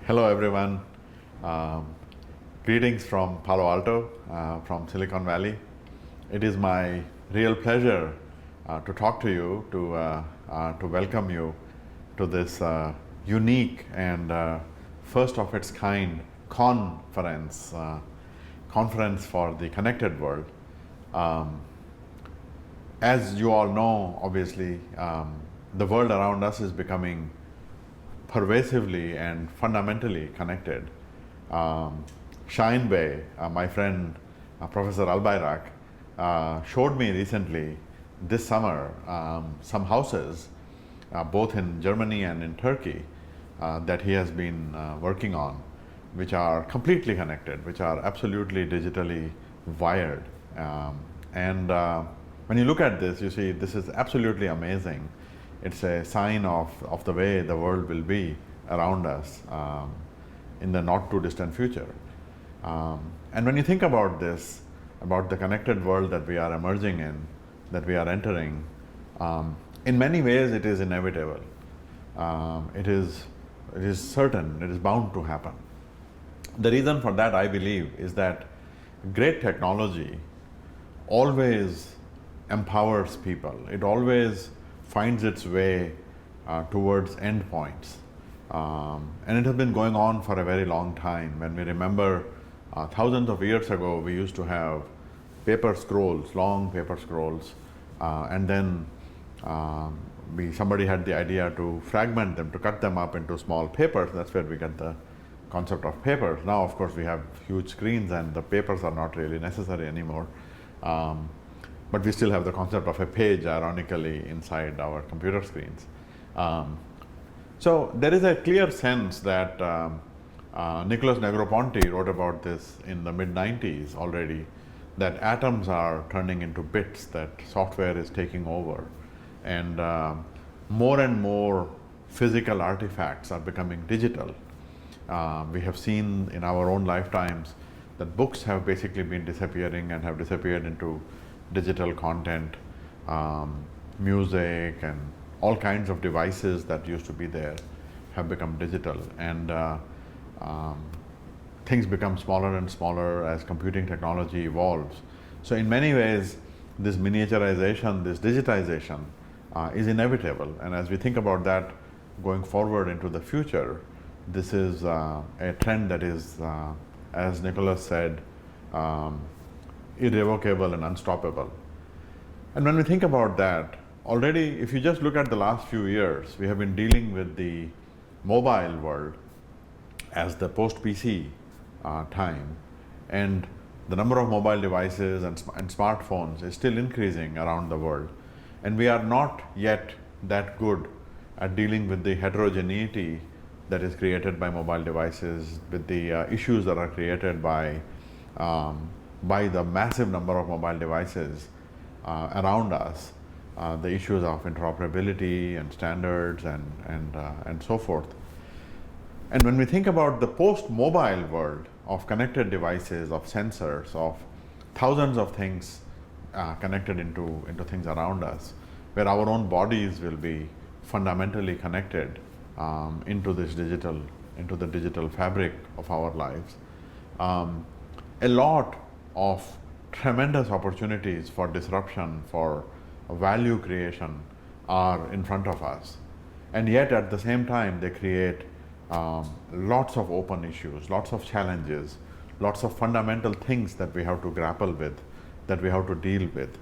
Hello everyone. Um, Greetings from Palo Alto, from Silicon Valley. It is my real pleasure to talk to you, to welcome you to this unique and first of its kind conference for the connected world. Um, as you all know, obviously, the world around us is becoming pervasively and fundamentally connected. Shine Bay, my friend Professor Albayrak, showed me recently this summer some houses, both in Germany and in Turkey, that he has been working on, which are completely connected, which are absolutely digitally wired. And when you look at this, you see this is absolutely amazing. It's a sign of the way the world will be around us in the not too distant future. And when you think about this, about the connected world that we are emerging in, that we are entering, in many ways it is inevitable. It is certain, it is bound to happen. The reason for that, I believe, is that great technology always empowers people. It always finds its way towards endpoints. And it has been going on for a very long time. When we remember thousands of years ago, we used to have paper scrolls, long paper scrolls, and then somebody had the idea to fragment them, to cut them up into small papers. That's where we get the concept of papers. Now, of course, we have huge screens and the papers are not really necessary anymore. But we still have the concept of a page, ironically, inside our computer screens. So there is a clear sense that Nicholas Negroponte wrote about this in the mid-90s already, that atoms are turning into bits, that software is taking over, and more physical artifacts are becoming digital. We have seen in our own lifetimes that books have basically been disappearing and have disappeared into digital content, music, and all kinds of devices that used to be there have become digital, and things become smaller and smaller as computing technology evolves. So in many ways, this miniaturization, this digitization is inevitable, and as we think about that going forward into the future, this is a trend that is, as Nicholas said, irrevocable and unstoppable. And when we think about that, already if you just look at the last few years, we have been dealing with the mobile world as the post-PC time, and the number of mobile devices and smartphones is still increasing around the world, and we are not yet that good at dealing with the heterogeneity that is created by mobile devices, with the issues that are created by the massive number of mobile devices around us, the issues of interoperability and standards and so forth. And when we think about the post-mobile world of connected devices, of sensors, of thousands of things connected into things around us, where our own bodies will be fundamentally connected into the digital fabric of our lives, a lot of tremendous opportunities for disruption, for value creation are in front of us. And yet at the same time, they create lots of open issues, lots of challenges, lots of fundamental things that we have to grapple with, that we have to deal with.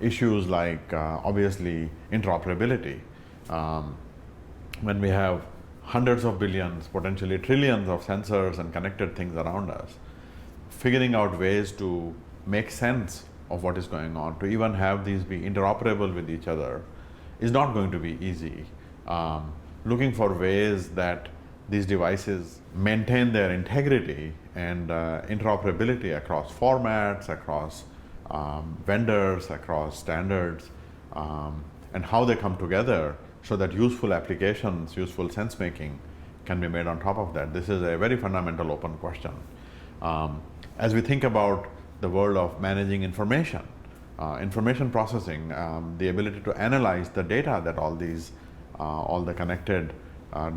Issues like, obviously, interoperability. When we have hundreds of billions, potentially trillions of sensors and connected things around us, figuring out ways to make sense of what is going on, to even have these be interoperable with each other, is not going to be easy. Looking for ways that these devices maintain their integrity and interoperability across formats, across vendors, across standards, and how they come together so that useful applications, useful sense making can be made on top of that. This is a very fundamental open question. As we think about the world of managing information, information processing, the ability to analyze the data that all the connected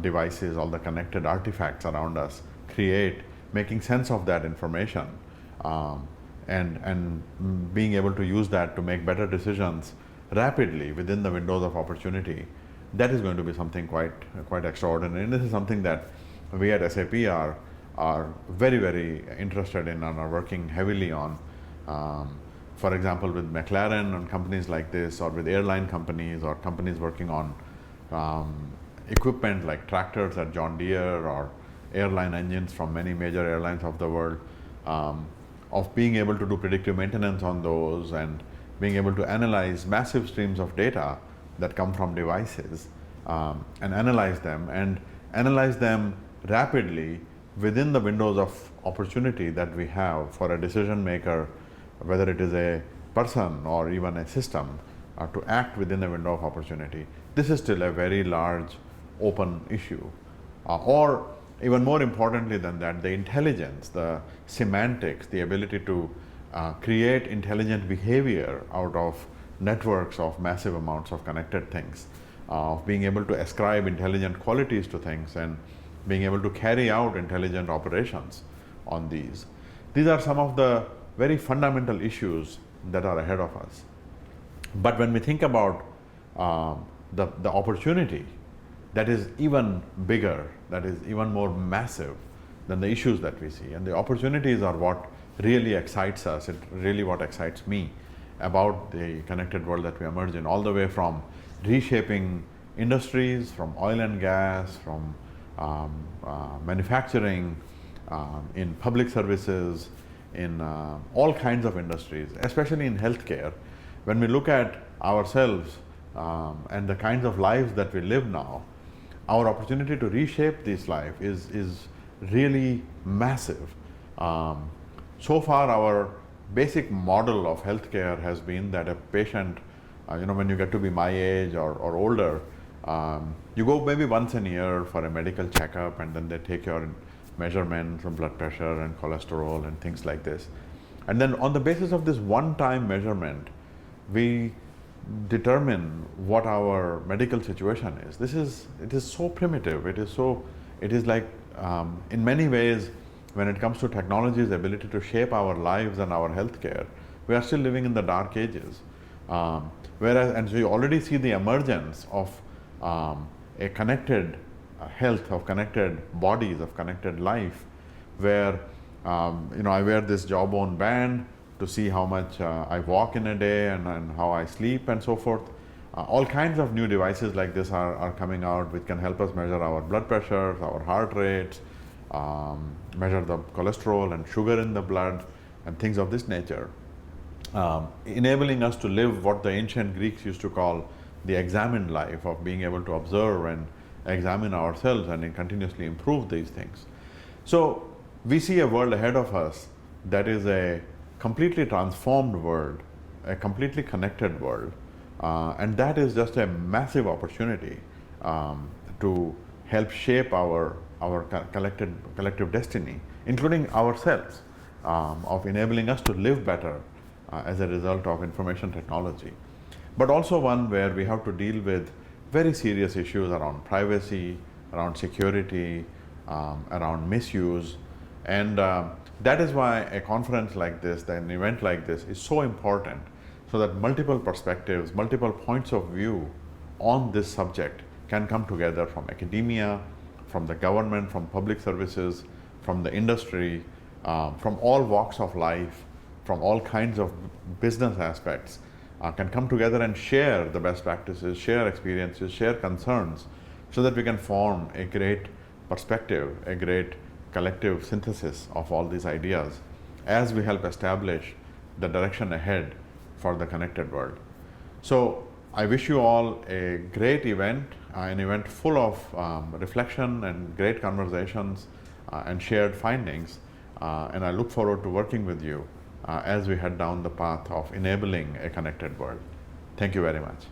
devices, all the connected artifacts around us create, making sense of that information, and being able to use that to make better decisions rapidly within the windows of opportunity, that is going to be something quite extraordinary. And this is something that we at SAP are very interested in and are working heavily on. For example, with McLaren and companies like this, or with airline companies, or companies working on equipment like tractors at John Deere, or airline engines from many major airlines of the world, of being able to do predictive maintenance on those, and being able to analyze massive streams of data that come from devices, and analyze them rapidly within the windows of opportunity that we have for a decision maker, whether it is a person or even a system, to act within the window of opportunity. This is still a very large open issue. Or even more importantly than that, the intelligence, the semantics, the ability to create intelligent behavior out of networks of massive amounts of connected things, of being able to ascribe intelligent qualities to things, and being able to carry out intelligent operations on these. These are some of the very fundamental issues that are ahead of us. But when we think about the opportunity, that is even bigger, that is even more massive than the issues that we see. And the opportunities are what really excites us, it's really what excites me about the connected world that we emerge in, all the way from reshaping industries, from oil and gas, from manufacturing, in public services, in all kinds of industries, especially in healthcare. When we look at ourselves and the kinds of lives that we live now, our opportunity to reshape this life is really massive. So far, our basic model of healthcare has been that a patient, when you get to be my age or older, you go maybe once a year for a medical checkup, and then they take your measurements of blood pressure and cholesterol and things like this. And then on the basis of this one-time measurement, we determine what our medical situation is. It is so primitive. It is like, in many ways, when it comes to technology's ability to shape our lives and our healthcare, we are still living in the dark ages. And so you already see the emergence of a connected health, of connected bodies, of connected life, where I wear this jawbone band to see how much I walk in a day, and how I sleep and so forth. All kinds of new devices like this are coming out, which can help us measure our blood pressures, our heart rates, measure the cholesterol and sugar in the blood, and things of this nature, enabling us to live what the ancient Greeks used to call the examined life, of being able to observe and examine ourselves and continuously improve these things. So we see a world ahead of us that is a completely transformed world, a completely connected world, and that is just a massive opportunity to help shape our collective destiny, including ourselves, of enabling us to live better as a result of information technology. But also one where we have to deal with very serious issues around privacy, around security, around misuse. And that is why a conference like this, an event like this, is so important, so that multiple perspectives, multiple points of view on this subject can come together from academia, from the government, from public services, from the industry, from all walks of life, from all kinds of business aspects, can come together and share the best practices, share experiences, share concerns, so that we can form a great perspective, a great collective synthesis of all these ideas, as we help establish the direction ahead for the connected world. So I wish you all a great event, an event full of reflection and great conversations and shared findings, and I look forward to working with you as we head down the path of enabling a connected world. Thank you very much.